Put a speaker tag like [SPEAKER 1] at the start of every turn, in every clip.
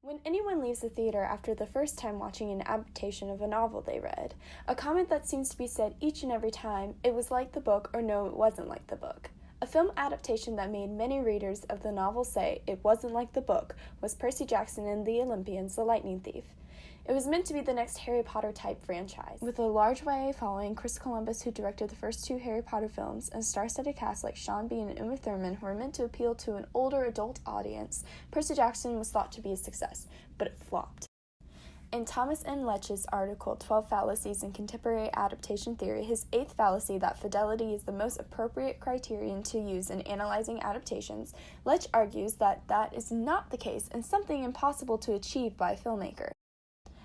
[SPEAKER 1] When anyone leaves the theater after the first time watching an adaptation of a novel they read, a comment that seems to be said each and every time, it was like the book or no, it wasn't like the book. A film adaptation that made many readers of the novel say it wasn't like the book was Percy Jackson and the Olympians, The Lightning Thief. It was meant to be the next Harry Potter-type franchise. With a large YA following, Chris Columbus, who directed the first two Harry Potter films, and star-studded cast like Sean Bean and Uma Thurman, who were meant to appeal to an older adult audience, Percy Jackson was thought to be a success, but it flopped. In Thomas N. Letch's article, 12 Fallacies in Contemporary Adaptation Theory, his eighth fallacy that fidelity is the most appropriate criterion to use in analyzing adaptations, Letch argues that that is not the case and something impossible to achieve by a filmmaker.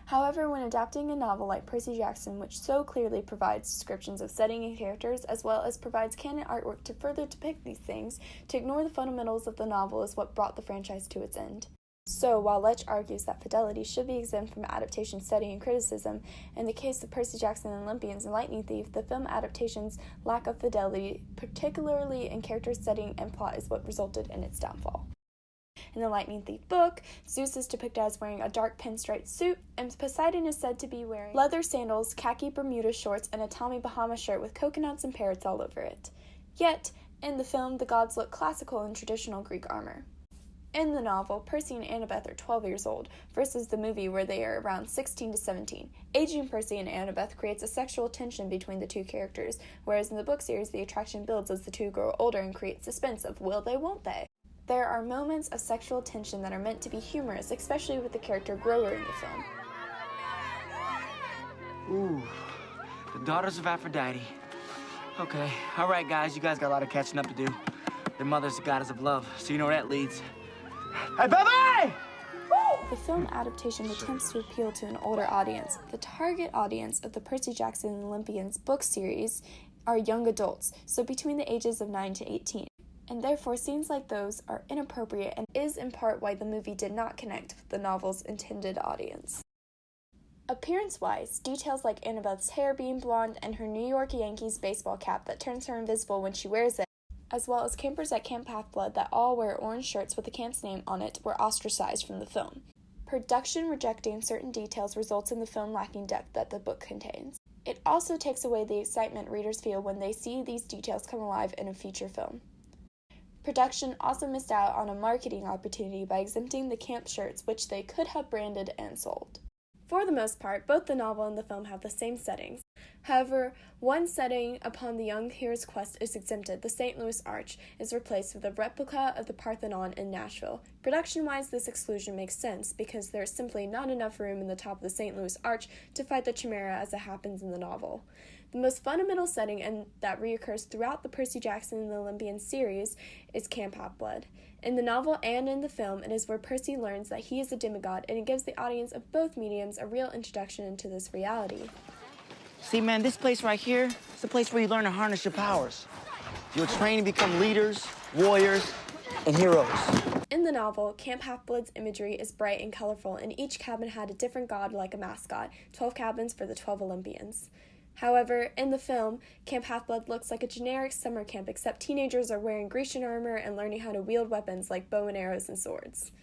[SPEAKER 1] However, when adapting a novel like Percy Jackson, which so clearly provides descriptions of setting and characters, as well as provides canon artwork to further depict these things, to ignore the fundamentals of the novel is what brought the franchise to its end. So, while Letch argues that fidelity should be exempt from adaptation study and criticism, in the case of Percy Jackson and Olympians and Lightning Thief, the film adaptation's lack of fidelity, particularly in character, setting, and plot, is what resulted in its downfall. In the Lightning Thief book, Zeus is depicted as wearing a dark pinstripe suit, and Poseidon is said to be wearing leather sandals, khaki Bermuda shorts, and a Tommy Bahama shirt with coconuts and parrots all over it. Yet, in the film, the gods look classical in traditional Greek armor. In the novel, Percy and Annabeth are 12 years old, versus the movie where they are around 16 to 17. Aging Percy and Annabeth creates a sexual tension between the two characters, whereas in the book series, the attraction builds as the two grow older and creates suspense of will they, won't they. There are moments of sexual tension that are meant to be humorous, especially with the character Grover in the film.
[SPEAKER 2] Ooh, the Daughters of Aphrodite. Okay, all right, guys, you guys got a lot of catching up to do. Their mother's the goddess of love, so you know where that leads. Hey, baby!
[SPEAKER 1] The film adaptation attempts to appeal to an older audience. The target audience of the Percy Jackson and Olympians book series are young adults, so between the ages of 9 to 18. And therefore scenes like those are inappropriate and is in part why the movie did not connect with the novel's intended audience. Appearance-wise, details like Annabeth's hair being blonde and her New York Yankees baseball cap that turns her invisible when she wears it, as well as campers at Camp Half-Blood that all wear orange shirts with the camp's name on it, were ostracized from the film. Production rejecting certain details results in the film lacking depth that the book contains. It also takes away the excitement readers feel when they see these details come alive in a feature film. Production also missed out on a marketing opportunity by exempting the camp shirts, which they could have branded and sold. For the most part, both the novel and the film have the same settings. However, one setting upon the young hero's quest is exempted. The St. Louis Arch is replaced with a replica of the Parthenon in Nashville. Production-wise, this exclusion makes sense because there is simply not enough room in the top of the St. Louis Arch to fight the Chimera as it happens in the novel. The most fundamental setting and that reoccurs throughout the Percy Jackson and the Olympians series is Camp Half-Blood. In the novel and in the film, it is where Percy learns that he is a demigod, and it gives the audience of both mediums a real introduction into this reality.
[SPEAKER 2] See, man, this place right here is the place where you learn to harness your powers. You'll train to become leaders, warriors, and heroes.
[SPEAKER 1] In the novel, Camp Half-Blood's imagery is bright and colorful, and each cabin had a different god like a mascot, 12 cabins for the 12 Olympians. However, in the film, Camp Half-Blood looks like a generic summer camp, except teenagers are wearing Grecian armor and learning how to wield weapons like bow and arrows and swords.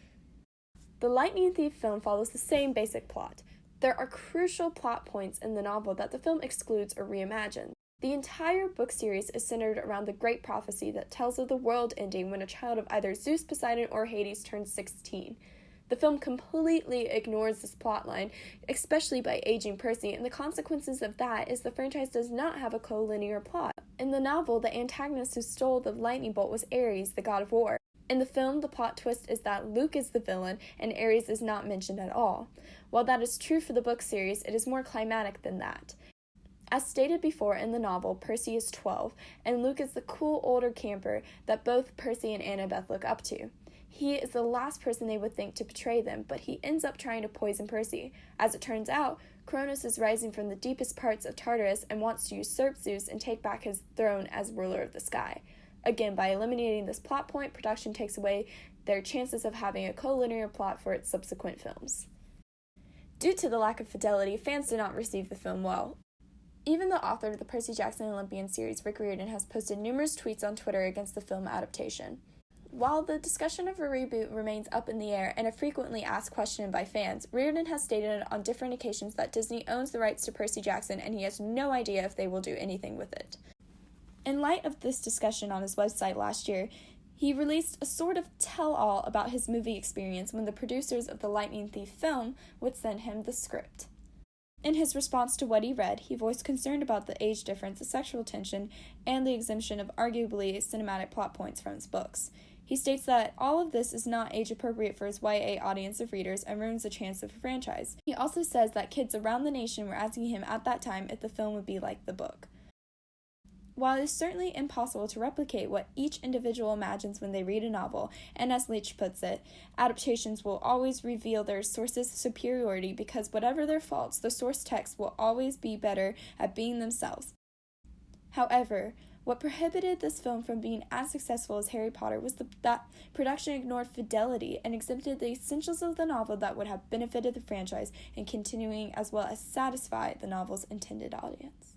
[SPEAKER 1] The Lightning Thief film follows the same basic plot. There are crucial plot points in the novel that the film excludes or reimagines. The entire book series is centered around the great prophecy that tells of the world ending when a child of either Zeus, Poseidon, or Hades turns 16. The film completely ignores this plotline, especially by aging Percy, and the consequences of that is the franchise does not have a co-linear plot. In the novel, the antagonist who stole the lightning bolt was Ares, the god of war. In the film, the plot twist is that Luke is the villain, and Ares is not mentioned at all. While that is true for the book series, it is more climatic than that. As stated before in the novel, Percy is 12, and Luke is the cool older camper that both Percy and Annabeth look up to. He is the last person they would think to betray them, but he ends up trying to poison Percy. As it turns out, Cronus is rising from the deepest parts of Tartarus and wants to usurp Zeus and take back his throne as ruler of the sky. Again, by eliminating this plot point, production takes away their chances of having a co-linear plot for its subsequent films. Due to the lack of fidelity, fans did not receive the film well. Even the author of the Percy Jackson Olympian series, Rick Riordan, has posted numerous tweets on Twitter against the film adaptation. While the discussion of a reboot remains up in the air and a frequently asked question by fans, Reardon has stated on different occasions that Disney owns the rights to Percy Jackson and he has no idea if they will do anything with it. In light of this discussion on his website last year, he released a sort of tell-all about his movie experience when the producers of the Lightning Thief film would send him the script. In his response to what he read, he voiced concern about the age difference, the sexual tension, and the exemption of arguably cinematic plot points from his books. He states that all of this is not age-appropriate for his YA audience of readers and ruins the chance of a franchise. He also says that kids around the nation were asking him at that time if the film would be like the book. While it is certainly impossible to replicate what each individual imagines when they read a novel, and as Leach puts it, adaptations will always reveal their source's superiority because whatever their faults, the source text will always be better at being themselves. However, what prohibited this film from being as successful as Harry Potter was that production ignored fidelity and exempted the essentials of the novel that would have benefited the franchise in continuing as well as satisfy the novel's intended audience.